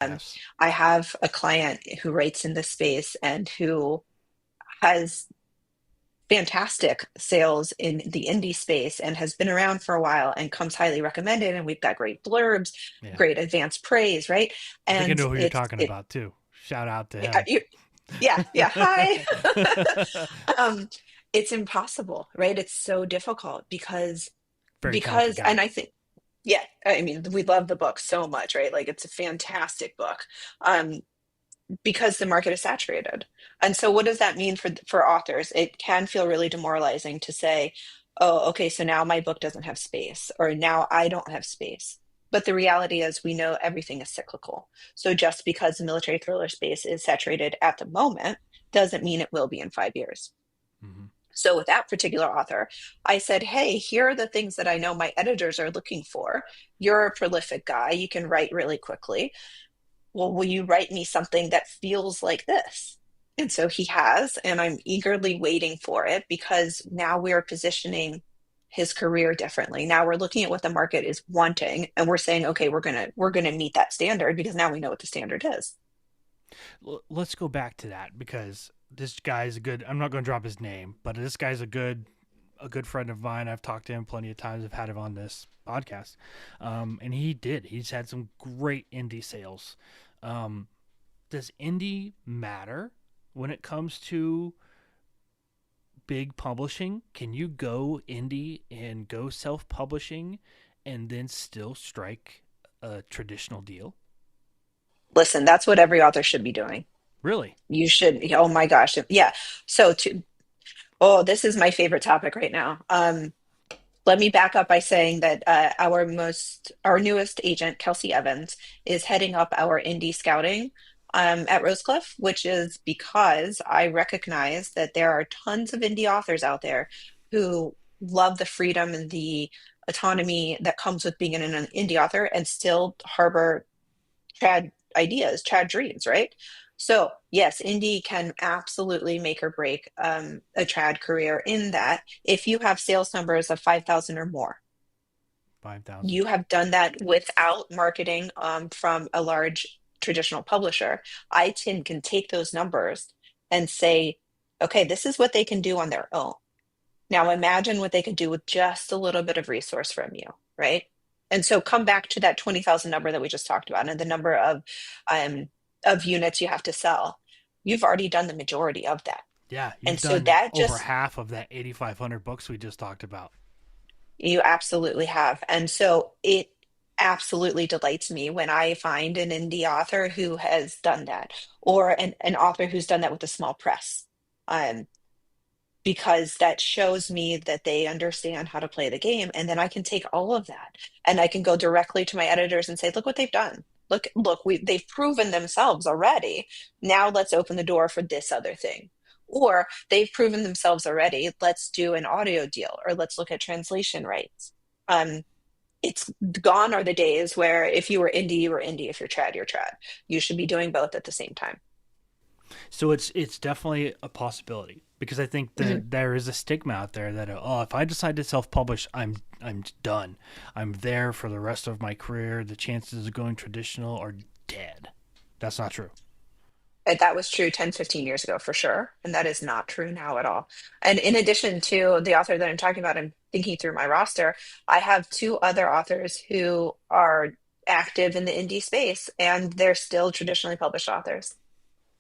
Yes. I have a client who writes in this space and who has fantastic sales in the indie space and has been around for a while and comes highly recommended. And we've got great blurbs, Yeah. great advanced praise, right? I think I And know who you're it's talking it about too. Shout out to yeah, him. yeah, hi. um, it's impossible, right? It's so difficult Very talented guy. and I think yeah, I mean, we love the book so much, right? Like it's a fantastic book. Um, because the market is saturated. And so what does that mean for authors? It can feel really demoralizing to say, "Oh, okay, so now my book doesn't have space or now I don't have space." But the reality is we know everything is cyclical. So just because the military thriller space is saturated at the moment doesn't mean it will be in 5 years. Hmm. So with that particular author, I said, "Hey, here are the things that I know my editors are looking for. You're a prolific guy. You can write really quickly. Well, will you write me something that feels like this?" And so he has, and I'm eagerly waiting for it because now we're positioning his career differently. Now we're looking at what the market is wanting and we're saying, okay, we're gonna meet that standard because now we know what the standard is. Let's go back to that because this guy's a good. I'm not going to drop his name, but this guy's a good friend of mine. I've talked to him plenty of times. I've had him on this podcast, and he's had some great indie sales. Um, does indie matter when it comes to big publishing? Can you go indie and go self publishing and then still strike a traditional deal? Listen, that's what every author should be doing. Really? You should, oh my gosh. Yeah. So to oh, this is my favorite topic right now. Let me back up by saying that our newest agent, Kelsey Evans, is heading up our indie scouting at Rosecliff, which is because I recognize that there are tons of indie authors out there who love the freedom and the autonomy that comes with being an indie author and still harbor trad ideas, trad dreams, right? So, yes, indie can absolutely make or break a trad career in that if you have sales numbers of 5,000 or more, 5,000. you have done that without marketing from a large traditional publisher. ITIN can take those numbers and say, okay, this is what they can do on their own. Now imagine what they could do with just a little bit of resource from you, right? And so come back to that 20,000 number that we just talked about and the number um, of units you have to sell. You've already done the majority of that. Yeah, And you've so done that over just, half of that 8,500 books we just talked about. you absolutely have. And so it absolutely delights me when I find an indie author who has done that or an author who's done that with a small press. Um, because that shows me that they understand how to play the game. And then I can take all of that and I can go directly to my editors and say, look what they've done. They've proven themselves already. Now let's open the door for this other thing. Or they've proven themselves already. Let's do an audio deal or let's look at translation rights. Um, it's gone are the days where if you were indie, you were indie. If you're trad, you're trad. You should be doing both at the same time. So it's definitely a possibility because I think Mhm. that there is a stigma out there that oh, if I decide to self-publish, I'm done. I'm there for the rest of my career. The chances of going traditional are dead. That's not true. That was true 10, 15 years ago for sure. And that is not true now at all. And in addition to the author that I'm talking about, I'm thinking through my roster. I have two other authors who are active in the indie space and they're still traditionally published authors.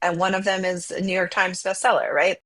And one of them is a New York Times bestseller, right?